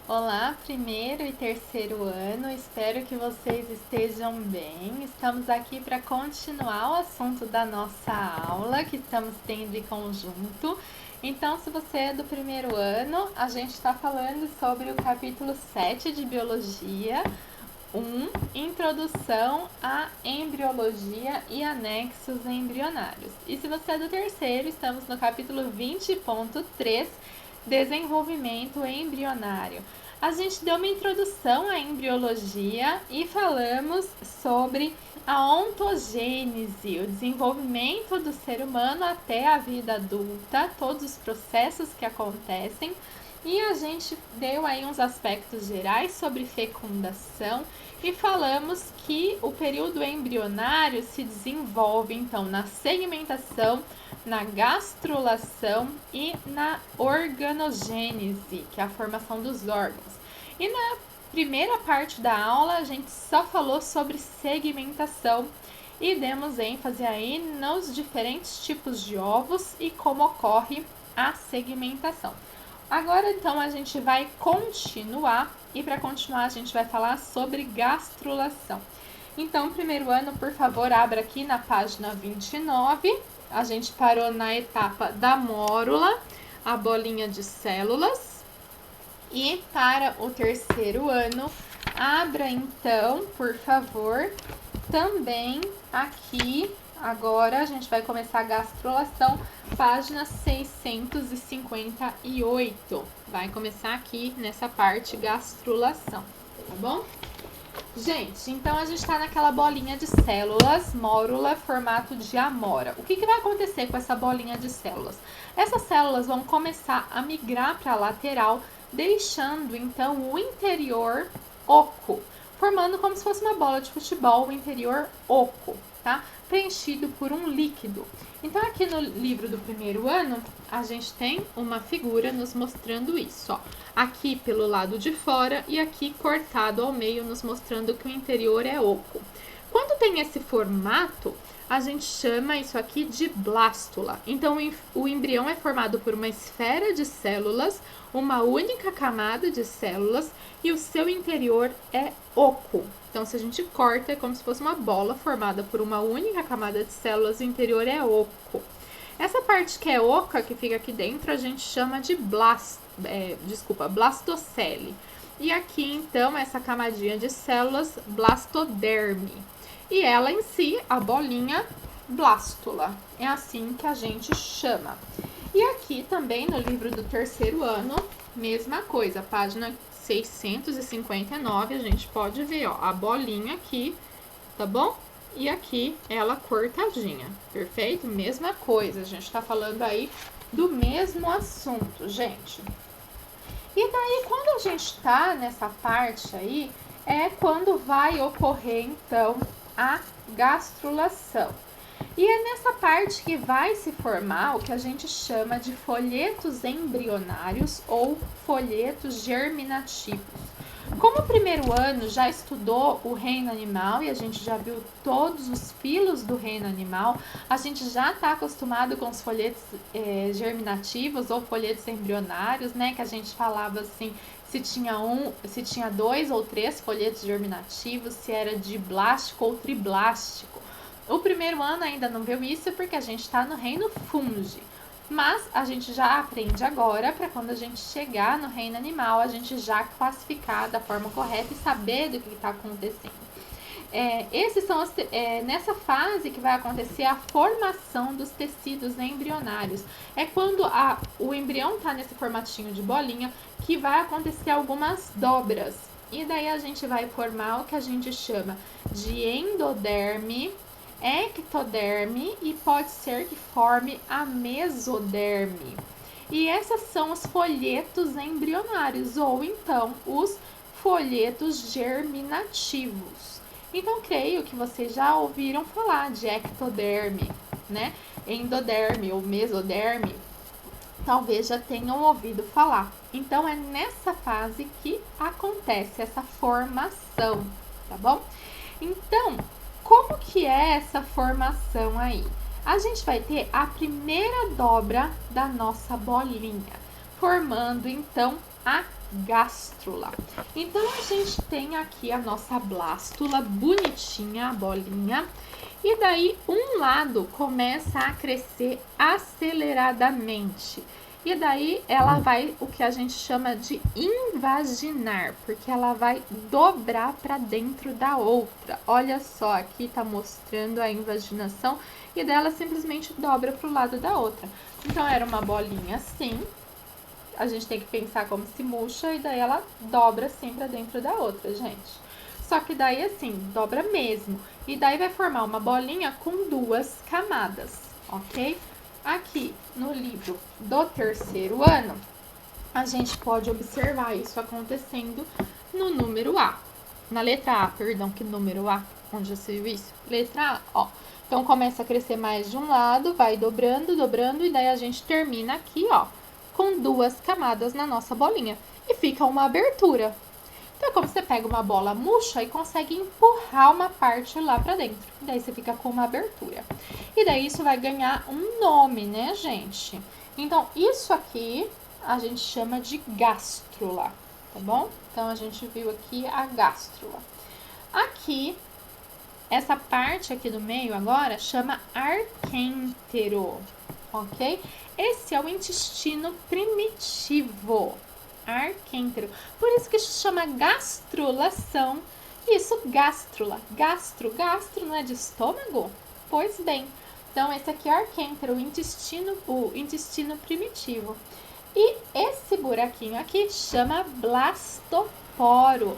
Olá, primeiro e terceiro ano, espero que vocês estejam bem. Estamos aqui para continuar o assunto da nossa aula que estamos tendo em conjunto. Então, se você é do primeiro ano, a gente está falando sobre o capítulo 7 de Biologia 1, Introdução à Embriologia e Anexos Embrionários. E se você é do terceiro, estamos no capítulo 20.3, Desenvolvimento Embrionário. A gente deu uma introdução à embriologia e falamos sobre a ontogênese, o desenvolvimento do ser humano até a vida adulta, todos os processos que acontecem. E a gente deu aí uns aspectos gerais sobre fecundação e falamos que o período embrionário se desenvolve então na segmentação, na gastrulação e na organogênese, que é a formação dos órgãos. E na primeira parte da aula a gente só falou sobre segmentação e demos ênfase aí nos diferentes tipos de ovos e como ocorre a segmentação. Agora então a gente vai continuar e para continuar a gente vai falar sobre gastrulação. Então, primeiro ano, por favor, abra aqui na página 29. A gente parou na etapa da mórula, a bolinha de células. E para o terceiro ano, abra então, por favor, também aqui. Agora a gente vai começar a gastrulação, página 658. Vai começar aqui nessa parte gastrulação, tá bom? Gente, então a gente está naquela bolinha de células, mórula, formato de amora. O que vai acontecer com essa bolinha de células? Essas células vão começar a migrar para a lateral, deixando então o interior oco, formando como se fosse uma bola de futebol, o interior oco, tá? Preenchido por um líquido. Então aqui no livro do primeiro ano, a gente tem uma figura nos mostrando isso, ó. Aqui pelo lado de fora e aqui cortado ao meio, nos mostrando que o interior é oco. Quando tem esse formato, a gente chama isso aqui de blástula. Então o embrião é formado por uma esfera de células, uma única camada de células e o seu interior é oco. Então, se a gente corta, é como se fosse uma bola formada por uma única camada de células, o interior é oco. Essa parte que é oca, que fica aqui dentro, a gente chama de blastocele. E aqui, então, essa camadinha de células, blastoderme. E ela em si, a bolinha, blástula. É assim que a gente chama. E aqui também, no livro do terceiro ano, mesma coisa, página 659, a gente pode ver, ó, a bolinha aqui, tá bom? E aqui ela cortadinha, perfeito? Mesma coisa, a gente tá falando aí do mesmo assunto, gente. E daí, quando a gente tá nessa parte aí, é quando vai ocorrer, então, a gastrulação. E é nessa parte que vai se formar o que a gente chama de folhetos embrionários ou folhetos germinativos. Como o primeiro ano já estudou o reino animal e a gente já viu todos os filos do reino animal, a gente já está acostumado com os folhetos germinativos ou folhetos embrionários, né? Que a gente falava assim, se tinha 2 ou 3 folhetos germinativos, se era diblástico ou triblástico. O primeiro ano ainda não viu isso porque a gente está no reino fungi. Mas a gente já aprende agora para quando a gente chegar no reino animal, a gente já classificar da forma correta e saber do que está acontecendo. Nessa fase que vai acontecer a formação dos tecidos embrionários. É quando o embrião está nesse formatinho de bolinha que vai acontecer algumas dobras. E daí a gente vai formar o que a gente chama de endoderme, ectoderme e pode ser que forme a mesoderme. E esses são os folhetos embrionários ou então os folhetos germinativos. Então, creio que vocês já ouviram falar de ectoderme, né? Endoderme ou mesoderme, talvez já tenham ouvido falar. Então, é nessa fase que acontece essa formação, tá bom? Então, como que é essa formação aí? A gente vai ter a primeira dobra da nossa bolinha, formando então a gástrula. Então, a gente tem aqui a nossa blástula bonitinha, a bolinha. E daí, um lado começa a crescer aceleradamente. E daí, ela vai, o que a gente chama de invaginar, porque ela vai dobrar para dentro da outra. Olha só, aqui tá mostrando a invaginação e daí ela simplesmente dobra pro lado da outra. Então, era uma bolinha assim. A gente tem que pensar como se murcha e daí ela dobra assim pra dentro da outra, gente. Só que daí assim, dobra mesmo. E daí vai formar uma bolinha com duas camadas, ok? Aqui no livro do terceiro ano, a gente pode observar isso acontecendo no número A. Na letra A, perdão, que número A? Onde já se viu isso? Letra A, ó. Então, começa a crescer mais de um lado, vai dobrando, dobrando, e daí a gente termina aqui, ó, com duas camadas na nossa bolinha. E fica uma abertura. Então, é como você pega uma bola murcha e consegue empurrar uma parte lá pra dentro. E daí você fica com uma abertura. E daí isso vai ganhar um nome, né, gente? Então, isso aqui a gente chama de gástrula, tá bom? Então, a gente viu aqui a gástrula. Aqui, essa parte aqui do meio agora chama arquêntero, ok? Esse é o intestino primitivo, arquêntero. Por isso que se chama gastrulação. Isso, gástrula. Gastro não é de estômago? Pois bem. Então, esse aqui é arquêntero, o intestino primitivo. E esse buraquinho aqui chama blastoporo.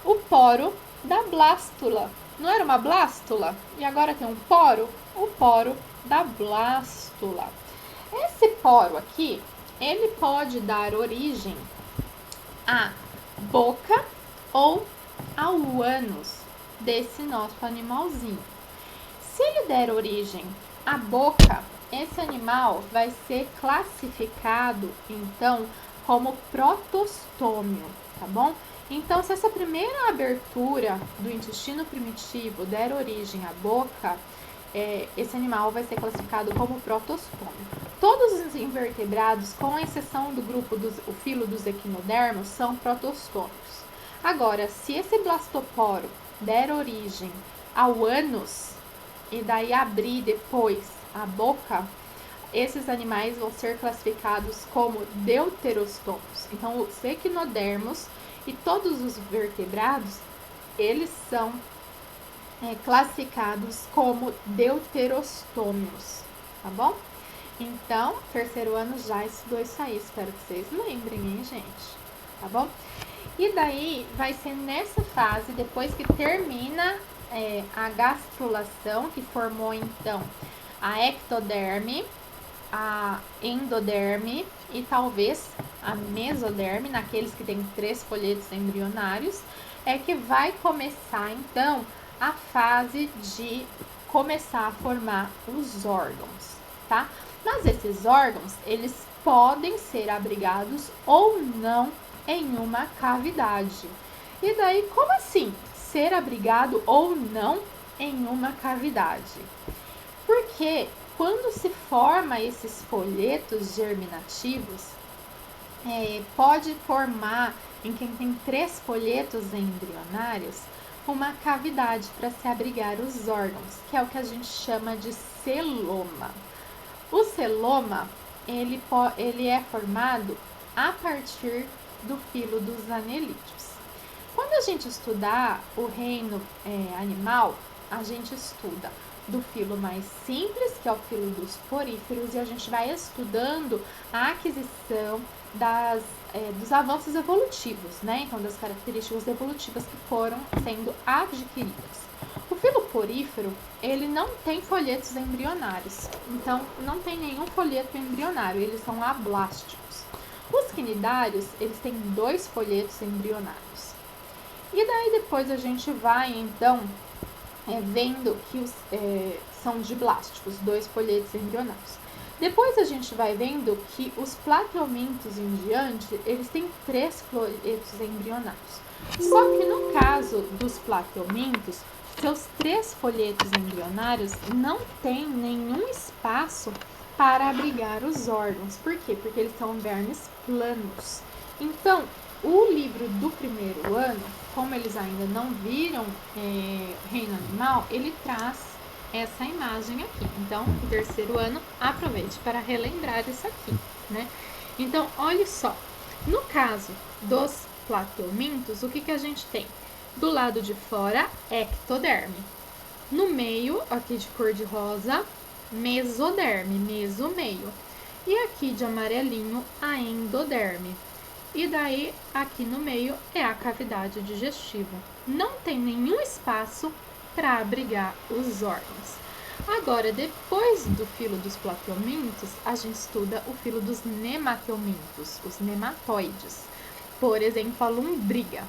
O poro da blástula. Não era uma blástula? E agora tem um poro? O poro da blástula. Esse poro aqui, ele pode dar origem à boca ou ao ânus desse nosso animalzinho. Se ele der origem à boca, esse animal vai ser classificado, então, como protostômio, tá bom? Então, se essa primeira abertura do intestino primitivo der origem à boca, esse animal vai ser classificado como protostômio. Todos os invertebrados, com exceção do grupo o filo dos equinodermos, são protostômios. Agora, se esse blastoporo der origem ao ânus e daí abrir depois a boca, esses animais vão ser classificados como deuterostômios. Então, os equinodermos e todos os vertebrados, eles são classificados como deuterostômios, tá bom? Então, terceiro ano já estudou isso aí, espero que vocês lembrem, hein, gente? Tá bom? E daí, vai ser nessa fase, depois que termina a gastrulação, que formou, então, a ectoderme, a endoderme e talvez a mesoderme, naqueles que têm 3 folhetos embrionários, é que vai começar, então, a fase de começar a formar os órgãos, tá? Mas esses órgãos, eles podem ser abrigados ou não em uma cavidade. E daí, como assim? Ser abrigado ou não em uma cavidade? Porque quando se forma esses folhetos germinativos, pode formar, em quem tem 3 folhetos embrionários, uma cavidade para se abrigar os órgãos, que é o que a gente chama de celoma. O celoma, ele é formado a partir do filo dos anelídeos. Quando a gente estudar o reino animal, a gente estuda do filo mais simples, que é o filo dos poríferos, e a gente vai estudando a aquisição dos avanços evolutivos, né? Então, das características evolutivas que foram sendo adquiridas. O filo porífero, ele não tem folhetos embrionários, então não tem nenhum folheto embrionário, eles são ablásticos. Os quinidários, eles têm 2 folhetos embrionários. E daí depois a gente vai, então, vendo que são diblásticos, 2 folhetos embrionários. Depois a gente vai vendo que os plateumintos em diante, eles têm 3 folhetos embrionários. Só que no caso dos plateumintos, seus 3 folhetos embrionários não têm nenhum espaço para abrigar os órgãos. Por quê? Porque eles são vermes planos. Então, o livro do primeiro ano, como eles ainda não viram Reino Animal, ele traz essa imagem aqui. Então, o terceiro ano, aproveite para relembrar isso aqui, né? Então, olha só, no caso dos plateumintos, o que a gente tem? Do lado de fora, ectoderme. No meio, aqui de cor de rosa, mesoderme, meso meio. E aqui de amarelinho, a endoderme. E daí, aqui no meio, é a cavidade digestiva. Não tem nenhum espaço para abrigar os órgãos. Agora, depois do filo dos plateumintos, a gente estuda o filo dos nemateumintos, os nematóides. Por exemplo, a lombriga.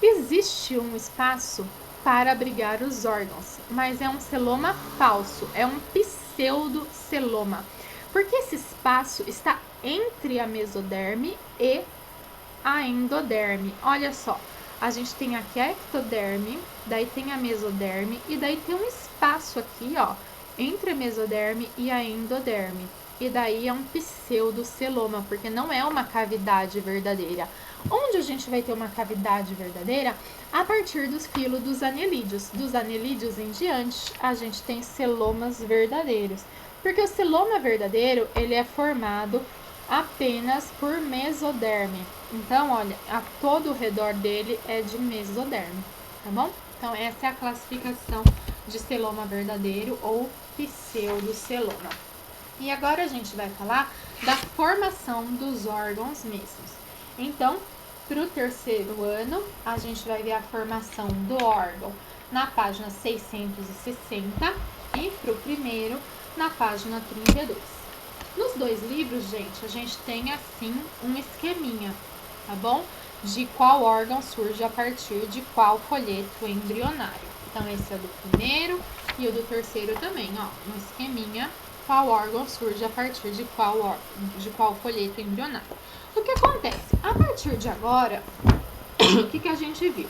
Existe um espaço para abrigar os órgãos, mas é um celoma falso, é um pseudoceloma, porque esse espaço está entre a mesoderme e a endoderme. Olha só, a gente tem aqui a ectoderme, daí tem a mesoderme e daí tem um espaço aqui, ó, entre a mesoderme e a endoderme. E daí é um pseudoceloma, porque não é uma cavidade verdadeira. Onde a gente vai ter uma cavidade verdadeira? A partir dos filos dos anelídeos. Dos anelídeos em diante, a gente tem celomas verdadeiros. Porque o celoma verdadeiro, ele é formado apenas por mesoderme. Então, olha, a todo o redor dele é de mesoderme, tá bom? Então, essa é a classificação de celoma verdadeiro ou pseudoceloma. E agora a gente vai falar da formação dos órgãos mesmos. Então, para o terceiro ano, a gente vai ver a formação do órgão na página 660 e para o primeiro, na página 32. Nos dois livros, gente, a gente tem assim um esqueminha, tá bom? De qual órgão surge a partir de qual folheto embrionário. Então, esse é o do primeiro e o do terceiro também, ó, um esqueminha. Qual órgão surge a partir de qual folheto embrionário. O que acontece? A partir de agora, o que a gente viu?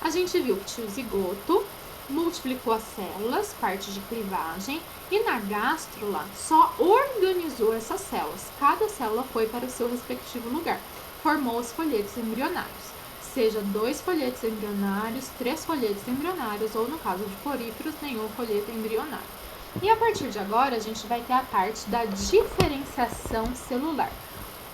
A gente viu que tinha o zigoto, multiplicou as células, parte de clivagem, e na gástrula só organizou essas células. Cada célula foi para o seu respectivo lugar. Formou os folhetos embrionários. Seja 2 folhetos embrionários, 3 folhetos embrionários, ou no caso de poríferos, nenhum folheto embrionário. E a partir de agora, a gente vai ter a parte da diferenciação celular.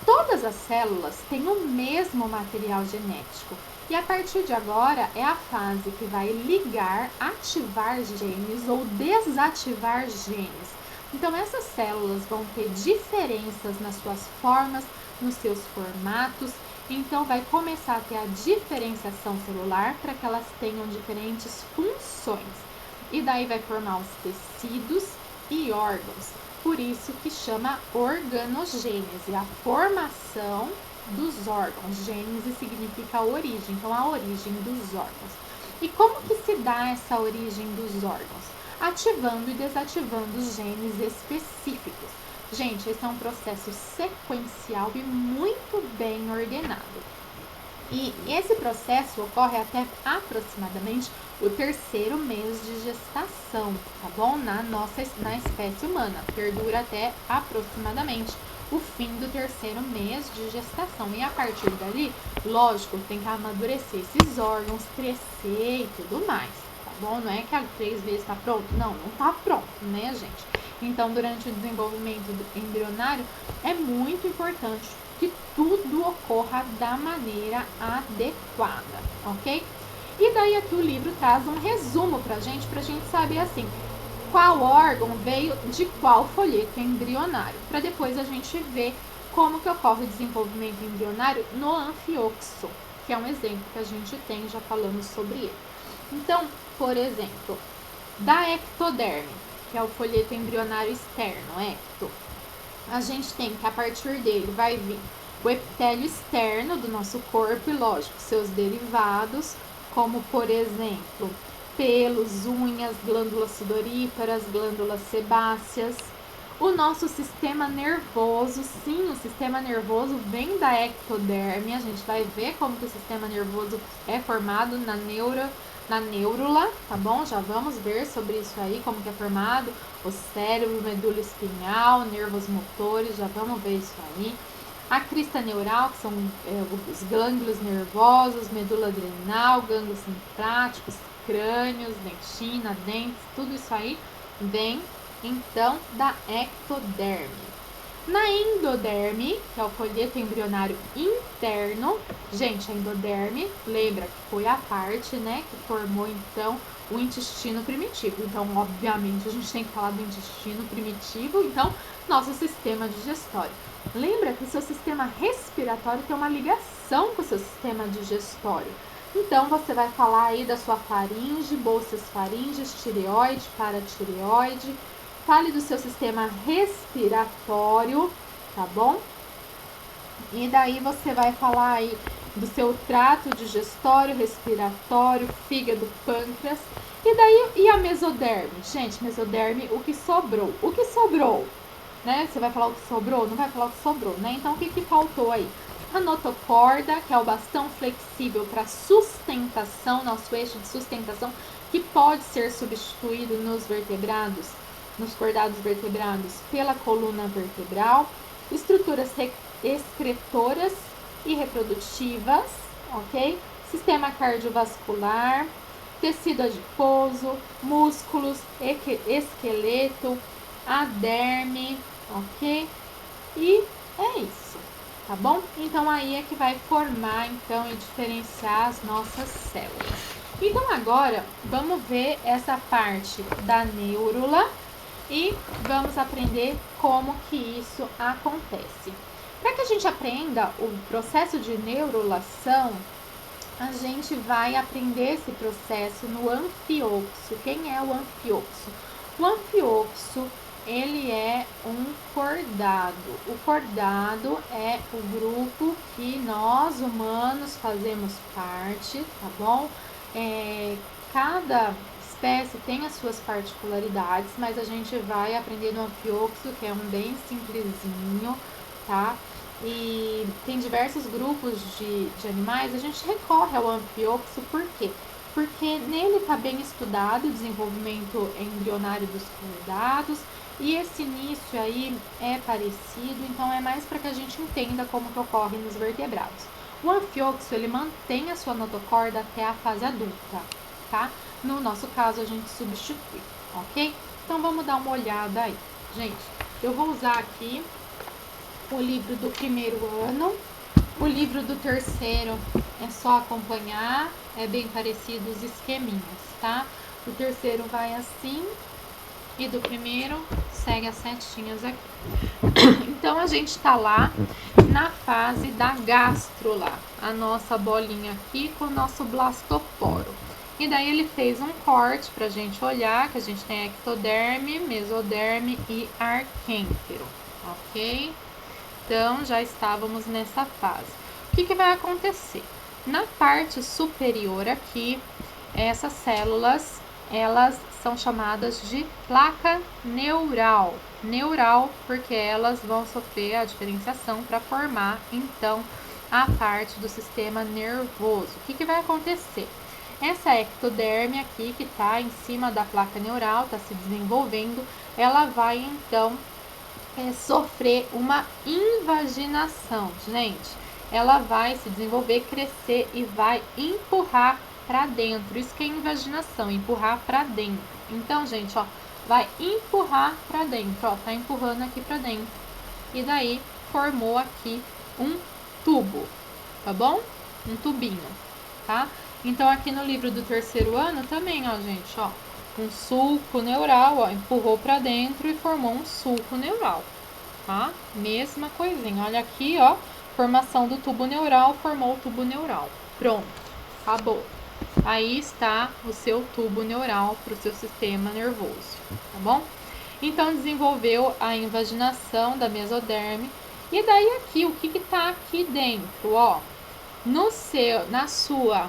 Todas as células têm o mesmo material genético. E a partir de agora é a fase que vai ligar, ativar genes ou desativar genes. Então, essas células vão ter diferenças nas suas formas, nos seus formatos. Então, vai começar a ter a diferenciação celular para que elas tenham diferentes funções. E daí vai formar os tecidos e órgãos. Por isso que chama organogênese, a formação dos órgãos. Gênese significa a origem, então a origem dos órgãos. E como que se dá essa origem dos órgãos? Ativando e desativando os genes específicos. Gente, esse é um processo sequencial e muito bem ordenado. E esse processo ocorre até aproximadamente o terceiro mês de gestação, tá bom? Na espécie humana, perdura até aproximadamente o fim do terceiro mês de gestação. E a partir dali, lógico, tem que amadurecer esses órgãos, crescer e tudo mais, tá bom? Não é que a 3 vezes tá pronto, não tá pronto, né, gente? Então, durante o desenvolvimento embrionário, é muito importante que tudo ocorra da maneira adequada, ok? E daí aqui o livro traz um resumo pra gente saber assim, qual órgão veio de qual folheto embrionário, para depois a gente ver como que ocorre o desenvolvimento embrionário no anfioxo, que é um exemplo que a gente tem, já falamos sobre ele. Então, por exemplo, da ectoderme, que é o folheto embrionário externo, ecto, a gente tem que a partir dele vai vir o epitélio externo do nosso corpo e, lógico, seus derivados, como, por exemplo, pelos, unhas, glândulas sudoríparas, glândulas sebáceas. O nosso sistema nervoso, sim, o sistema nervoso vem da ectoderme. A gente vai ver como que o sistema nervoso é formado na neurula, tá bom? Já vamos ver sobre isso aí, como que é formado o cérebro, medula espinhal, nervos motores, já vamos ver isso aí. A crista neural, que são os gânglios nervosos, medula adrenal, gânglios simpáticos, crânios, dentina, dentes, tudo isso aí vem então da ectoderme. Na endoderme, que é o folheto embrionário interno, gente, a endoderme, lembra que foi a parte, né, que formou então o intestino primitivo. Então, obviamente, a gente tem que falar do intestino primitivo, então, nosso sistema digestório. Lembra que o seu sistema respiratório tem uma ligação com o seu sistema digestório. Então, você vai falar aí da sua faringe, bolsas faríngeas, tireoide, paratireoide. Fale do seu sistema respiratório, tá bom? E daí você vai falar aí do seu trato digestório, respiratório, fígado, pâncreas. E daí, e a mesoderme? Gente, mesoderme, o que sobrou? O que sobrou? Né? Você vai falar o que sobrou? Não vai falar o que sobrou, né? Então, o que faltou aí? A notocorda, que é o bastão flexível para sustentação, nosso eixo de sustentação, que pode ser substituído nos vertebrados, nos cordados vertebrados, pela coluna vertebral, estruturas excretoras e reprodutivas, ok? Sistema cardiovascular, tecido adiposo, músculos, esqueleto, a derme, ok? E é isso, tá bom? Então aí é que vai formar então e diferenciar as nossas células. Então agora vamos ver essa parte da neurula e vamos aprender como que isso acontece. Para que a gente aprenda o processo de neurulação, a gente vai aprender esse processo no anfioxo. Quem é o anfioxo? O anfioxo, ele é um cordado. O cordado é o grupo que nós humanos fazemos parte, tá bom? Cada espécie tem as suas particularidades, mas a gente vai aprender no anfioxo, que é um bem simplesinho, tá? E tem diversos grupos de animais, a gente recorre ao anfioxo, por quê? Porque nele está bem estudado o desenvolvimento embrionário dos cordados, e esse início aí é parecido, então é mais para que a gente entenda como que ocorre nos vertebrados. O anfioxo, ele mantém a sua notocorda até a fase adulta, tá? No nosso caso, a gente substitui, ok? Então, vamos dar uma olhada aí. Gente, eu vou usar aqui o livro do primeiro ano. O livro do terceiro é só acompanhar, é bem parecido os esqueminhas, tá? O terceiro vai assim e do primeiro segue as setinhas aqui. Então, a gente tá lá na fase da gástrula, a nossa bolinha aqui com o nosso blastoporo. E daí ele fez um corte pra gente olhar, que a gente tem ectoderme, mesoderme e arquêntero, ok? Então, já estávamos nessa fase. O que vai acontecer? Na parte superior aqui, essas células, elas são chamadas de placa neural. Neural porque elas vão sofrer a diferenciação para formar, então, a parte do sistema nervoso. O que vai acontecer? Essa ectoderme aqui, que está em cima da placa neural, está se desenvolvendo, ela vai, então, sofrer uma invaginação, gente. Ela vai se desenvolver, crescer e vai empurrar para dentro. Isso que é invaginação, empurrar para dentro. Então, gente, ó, vai empurrar para dentro, ó, tá empurrando aqui para dentro. E daí formou aqui um tubo, tá bom? Um tubinho, tá? Então, aqui no livro do terceiro ano também, ó, gente, ó, um sulco neural, ó, empurrou para dentro e formou um sulco neural, tá? Mesma coisinha. Olha aqui, ó, formação do tubo neural, formou o tubo neural. Pronto, acabou. Aí está o seu tubo neural para o seu sistema nervoso, tá bom? Então, desenvolveu a invaginação da mesoderme. E daí aqui, o que tá aqui dentro, ó? Na sua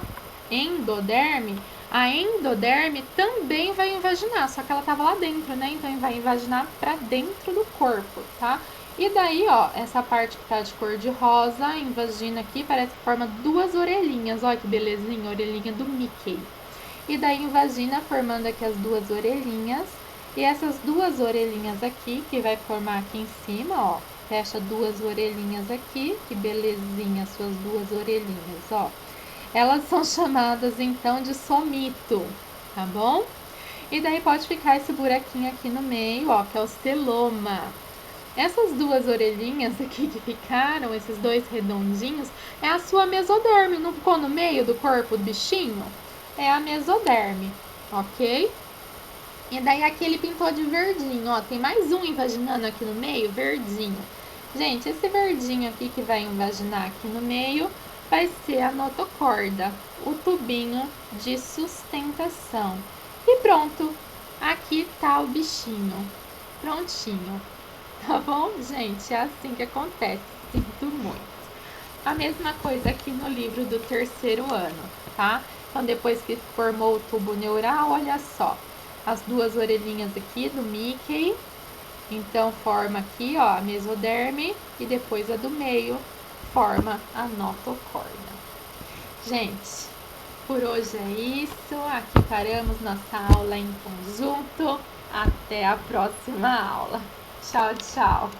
endoderme, a endoderme também vai invaginar, só que ela tava lá dentro, né? Então, vai invaginar para dentro do corpo, tá? E daí, ó, essa parte que tá de cor de rosa, invagina aqui, parece que forma duas orelhinhas. Olha que belezinha, orelhinha do Mickey. E daí invagina, formando aqui as duas orelhinhas. E essas duas orelhinhas aqui, que vai formar aqui em cima, ó, fecha duas orelhinhas aqui, que belezinha suas duas orelhinhas, ó. Elas são chamadas então de somito, tá bom? E daí pode ficar esse buraquinho aqui no meio, ó, que é o celoma. Essas duas orelhinhas aqui que ficaram, esses dois redondinhos, é a sua mesoderme. Não ficou no meio do corpo do bichinho? É a mesoderme, ok? E daí aqui ele pintou de verdinho, ó. Tem mais um invaginando aqui no meio, verdinho. Gente, esse verdinho aqui que vai invaginar aqui no meio vai ser a notocorda, o tubinho de sustentação. E pronto, aqui tá o bichinho, prontinho. Tá bom, gente? É assim que acontece. Sinto muito. A mesma coisa aqui no livro do terceiro ano, tá? Então, depois que formou o tubo neural, olha só. As duas orelhinhas aqui do Mickey. Então, forma aqui, ó, a mesoderme. E depois a do meio forma a notocorda. Gente, por hoje é isso. Aqui paramos nossa aula em conjunto. Até a próxima aula. Tchau, tchau.